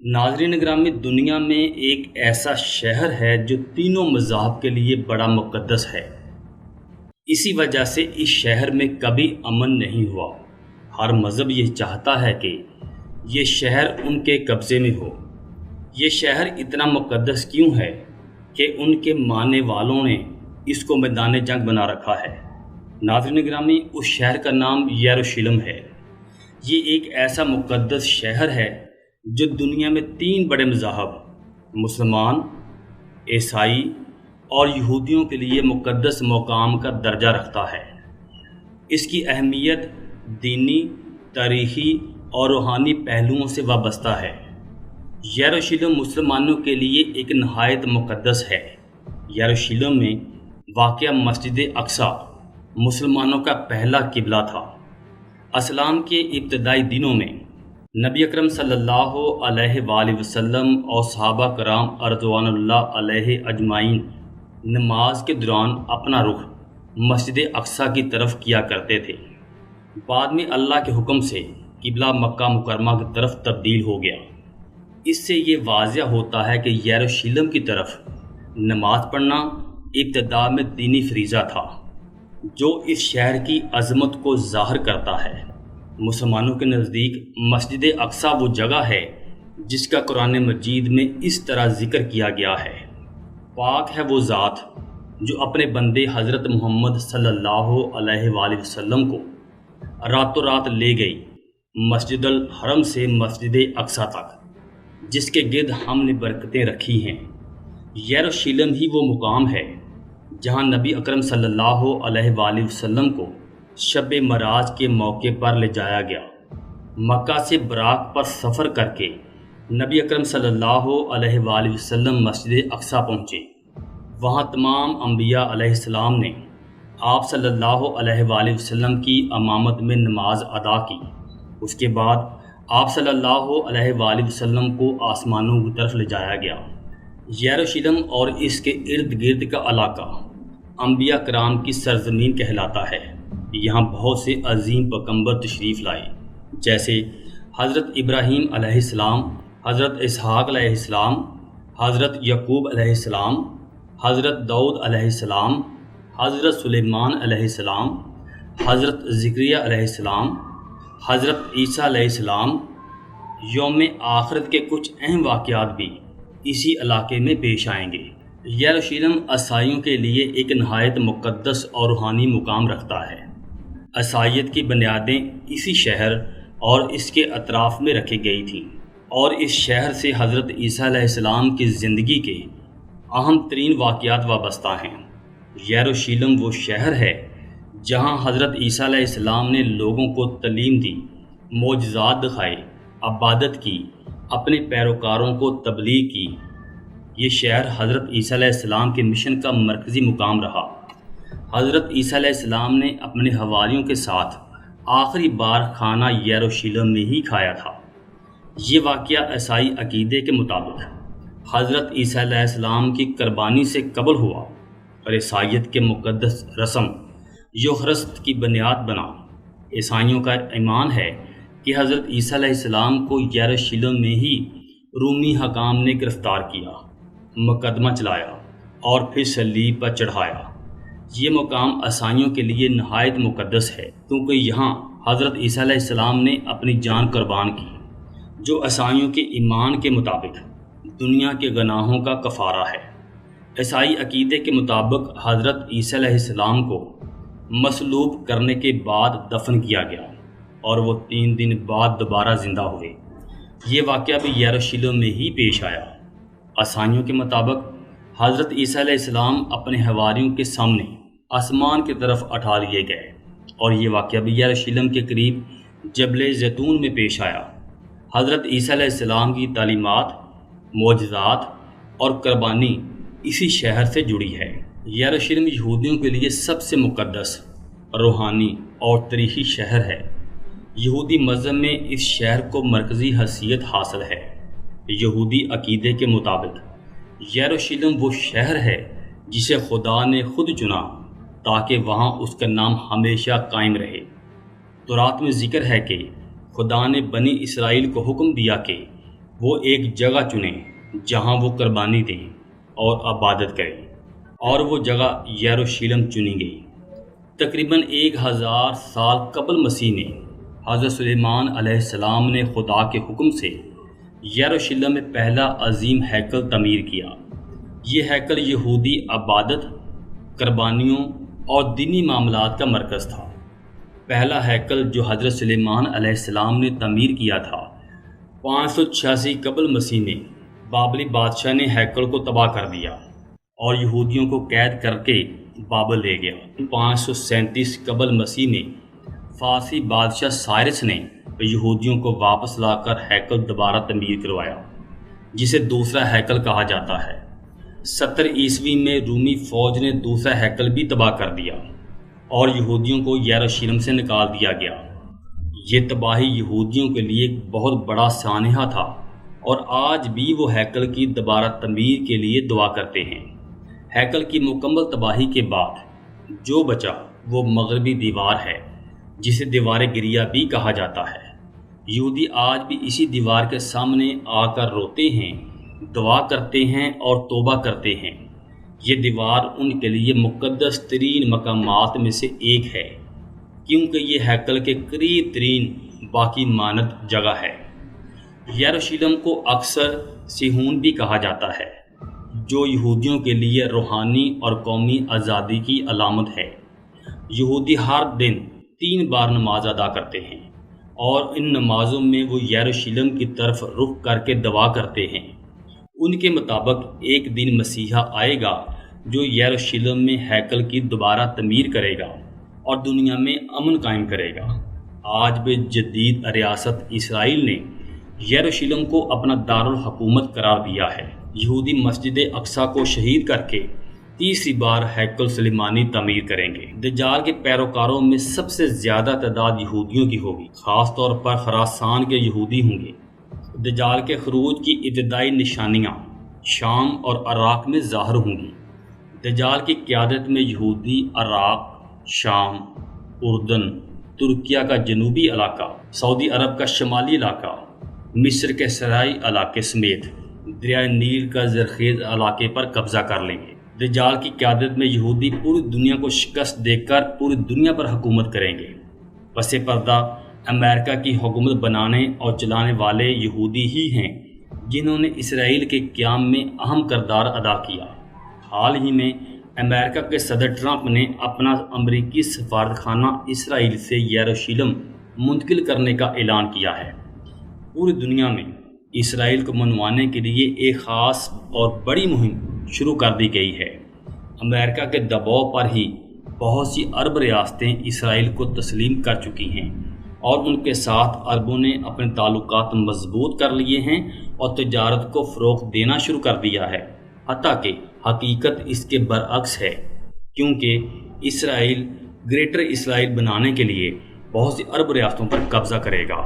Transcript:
ناظرین گرامی، دنیا میں ایک ایسا شہر ہے جو تینوں مذاہب کے لیے بڑا مقدس ہے۔ اسی وجہ سے اس شہر میں کبھی امن نہیں ہوا۔ ہر مذہب یہ چاہتا ہے کہ یہ شہر ان کے قبضے میں ہو۔ یہ شہر اتنا مقدس کیوں ہے کہ ان کے ماننے والوں نے اس کو میدان جنگ بنا رکھا ہے؟ ناظرین گرامی، اس شہر کا نام یروشلم ہے۔ یہ ایک ایسا مقدس شہر ہے جو دنیا میں تین بڑے مذاہب مسلمان، عیسائی اور یہودیوں کے لیے مقدس مقام کا درجہ رکھتا ہے۔ اس کی اہمیت دینی، تاریخی اور روحانی پہلوؤں سے وابستہ ہے۔ یروشلم مسلمانوں کے لیے ایک نہایت مقدس ہے۔ یروشلم میں واقع مسجد اقصی مسلمانوں کا پہلا قبلہ تھا۔ اسلام کے ابتدائی دنوں میں نبی اکرم صلی اللہ علیہ وآلہ وسلم اور صحابہ کرام رضوان اللہ علیہ اجمعین نماز کے دوران اپنا رخ مسجد اقصی کی طرف کیا کرتے تھے۔ بعد میں اللہ کے حکم سے قبلہ مکہ مکرمہ کی طرف تبدیل ہو گیا۔ اس سے یہ واضح ہوتا ہے کہ یروشلم کی طرف نماز پڑھنا ابتدا میں دینی فریضہ تھا، جو اس شہر کی عظمت کو ظاہر کرتا ہے۔ مسلمانوں کے نزدیک مسجد اقصی وہ جگہ ہے جس کا قرآن مجید میں اس طرح ذکر کیا گیا ہے: پاک ہے وہ ذات جو اپنے بندے حضرت محمد صلی اللہ علیہ وآلہ وسلم کو راتوں رات لے گئی مسجد الحرم سے مسجد اقصی تک، جس کے گرد ہم نے برکتیں رکھی ہیں۔ یروشلم ہی وہ مقام ہے جہاں نبی اکرم صلی اللہ علیہ وآلہ وسلم کو شب معراج کے موقع پر لے جایا گیا۔ مکہ سے براق پر سفر کر کے نبی اکرم صلی اللہ علیہ وآلہ وسلم مسجد اقصی پہنچے۔ وہاں تمام انبیاء علیہ السلام نے آپ صلی اللہ علیہ وآلہ وسلم کی امامت میں نماز ادا کی۔ اس کے بعد آپ صلی اللہ علیہ وآلہ وسلم کو آسمانوں کی طرف لے جایا گیا۔ یروشلم اور اس کے ارد گرد کا علاقہ انبیاء کرام کی سرزمین کہلاتا ہے۔ یہاں بہت سے عظیم پیغمبر تشریف لائے، جیسے حضرت ابراہیم علیہ السلام، حضرت اسحاق علیہ السلام، حضرت یعقوب علیہ السلام، حضرت داؤد علیہ السلام، حضرت سلیمان علیہ السلام، حضرت زکریا علیہ السلام، حضرت عیسیٰ علیہ السلام۔ یوم آخرت کے کچھ اہم واقعات بھی اسی علاقے میں پیش آئیں گے۔ یروشلم عیسائیوں کے لیے ایک نہایت مقدس اور روحانی مقام رکھتا ہے۔ عیسائیت کی بنیادیں اسی شہر اور اس کے اطراف میں رکھی گئی تھیں، اور اس شہر سے حضرت عیسیٰ علیہ السلام کی زندگی کے اہم ترین واقعات وابستہ ہیں۔ یروشلم وہ شہر ہے جہاں حضرت عیسیٰ علیہ السلام نے لوگوں کو تعلیم دی، معجزات دکھائے، عبادت کی، اپنے پیروکاروں کو تبلیغ کی۔ یہ شہر حضرت عیسیٰ علیہ السلام کے مشن کا مرکزی مقام رہا۔ حضرت عیسیٰ علیہ السلام نے اپنے حواریوں کے ساتھ آخری بار کھانا یروشلم میں ہی کھایا تھا۔ یہ واقعہ عیسائی عقیدے کے مطابق حضرت عیسیٰ علیہ السلام کی قربانی سے قبل ہوا، اور عیسائیت کے مقدس رسم یوخرست کی بنیاد بنا۔ عیسائیوں کا ایمان ہے کہ حضرت عیسیٰ علیہ السلام کو یروشلم میں ہی رومی حکام نے گرفتار کیا، مقدمہ چلایا اور پھر صلیب پر چڑھایا۔ یہ مقام عیسائیوں کے لیے نہایت مقدس ہے، کیونکہ یہاں حضرت عیسیٰ علیہ السلام نے اپنی جان قربان کی، جو عیسائیوں کے ایمان کے مطابق دنیا کے گناہوں کا کفارہ ہے۔ عیسائی عقیدے کے مطابق حضرت عیسیٰ علیہ السلام کو مصلوب کرنے کے بعد دفن کیا گیا، اور وہ 3 دن بعد دوبارہ زندہ ہوئے۔ یہ واقعہ بھی یروشلم میں ہی پیش آیا۔ عیسائیوں کے مطابق حضرت عیسیٰ علیہ السلام اپنے حواریوں کے سامنے آسمان کی طرف اٹھا لیے گئے، اور یہ واقعہ بھی یروشلم کے قریب جبل زیتون میں پیش آیا۔ حضرت عیسیٰ علیہ السلام کی تعلیمات، معجزات اور قربانی اسی شہر سے جڑی ہے۔ یروشلم یہودیوں کے لیے سب سے مقدس، روحانی اور تاریخی شہر ہے۔ یہودی مذہب میں اس شہر کو مرکزی حیثیت حاصل ہے۔ یہودی عقیدے کے مطابق یروشلم وہ شہر ہے جسے خدا نے خود چنا تاکہ وہاں اس کا نام ہمیشہ قائم رہے۔ تورات میں ذکر ہے کہ خدا نے بنی اسرائیل کو حکم دیا کہ وہ ایک جگہ چنیں جہاں وہ قربانی دیں اور عبادت کریں، اور وہ جگہ یروشلم چنی گئی۔ تقریباً 1000 سال قبل مسیح میں حضرت سلیمان علیہ السلام نے خدا کے حکم سے یروشلم میں پہلا عظیم ہیکل تعمیر کیا۔ یہ ہیکل یہودی عبادت، قربانیوں اور دینی معاملات کا مرکز تھا۔ پہلا ہیکل جو حضرت سلیمان علیہ السلام نے تعمیر کیا تھا، 586 قبل مسیح میں بابلی بادشاہ نے ہیکل کو تباہ کر دیا اور یہودیوں کو قید کر کے بابل لے گیا۔ 537 قبل مسیح میں فارسی بادشاہ سائرس نے یہودیوں کو واپس لا کر ہیکل دوبارہ تعمیر کروایا، جسے دوسرا ہیکل کہا جاتا ہے۔ 70 عیسوی میں رومی فوج نے دوسرا ہیکل بھی تباہ کر دیا اور یہودیوں کو یروشلم سے نکال دیا گیا۔ یہ تباہی یہودیوں کے لیے ایک بہت بڑا سانحہ تھا، اور آج بھی وہ ہیکل کی دوبارہ تعمیر کے لیے دعا کرتے ہیں۔ ہیکل کی مکمل تباہی کے بعد جو بچا وہ مغربی دیوار ہے، جسے دیوار گریا بھی کہا جاتا ہے۔ یہودی آج بھی اسی دیوار کے سامنے آ کر روتے ہیں، دعا کرتے ہیں اور توبہ کرتے ہیں۔ یہ دیوار ان کے لیے مقدس ترین مقامات میں سے ایک ہے، کیونکہ یہ ہیکل کے قریب ترین باقی ماند جگہ ہے۔ یروشلم کو اکثر صہیون بھی کہا جاتا ہے، جو یہودیوں کے لیے روحانی اور قومی آزادی کی علامت ہے۔ یہودی ہر دن 3 بار نماز ادا کرتے ہیں، اور ان نمازوں میں وہ یروشلم کی طرف رخ کر کے دعا کرتے ہیں۔ ان کے مطابق ایک دن مسیحا آئے گا جو یروشلم میں ہیکل کی دوبارہ تعمیر کرے گا اور دنیا میں امن قائم کرے گا۔ آج بھی جدید ریاست اسرائیل نے یروشلم کو اپنا دارالحکومت قرار دیا ہے۔ یہودی مسجد اقصی کو شہید کر کے تیسری بار ہیکل سلیمانی تعمیر کریں گے۔ دجال کے پیروکاروں میں سب سے زیادہ تعداد یہودیوں کی ہوگی، خاص طور پر خراسان کے یہودی ہوں گے۔ دجال کے خروج کی ابتدائی نشانیاں شام اور عراق میں ظاہر ہوں گی۔ دجال کی قیادت میں یہودی عراق، شام، اردن، ترکیہ کا جنوبی علاقہ، سعودی عرب کا شمالی علاقہ، مصر کے صحرائی علاقے سمیت دریائے نیل کا زرخیز علاقے پر قبضہ کر لیں گے۔ دجال کی قیادت میں یہودی پوری دنیا کو شکست دے کر پوری دنیا پر حکومت کریں گے۔ پس پردہ امریکہ کی حکومت بنانے اور چلانے والے یہودی ہی ہیں جنہوں نے اسرائیل کے قیام میں اہم کردار ادا کیا۔ حال ہی میں امریکہ کے صدر ٹرمپ نے اپنا امریکی سفارتخانہ اسرائیل سے یروشلم منتقل کرنے کا اعلان کیا ہے۔ پوری دنیا میں اسرائیل کو منوانے کے لیے ایک خاص اور بڑی مہم شروع کر دی گئی ہے۔ امریکہ کے دباؤ پر ہی بہت سی عرب ریاستیں اسرائیل کو تسلیم کر چکی ہیں، اور ان کے ساتھ عربوں نے اپنے تعلقات مضبوط کر لیے ہیں اور تجارت کو فروغ دینا شروع کر دیا ہے۔ حتیٰ کہ حقیقت اس کے برعکس ہے، کیونکہ اسرائیل گریٹر اسرائیل بنانے کے لیے بہت سی عرب ریاستوں پر قبضہ کرے گا۔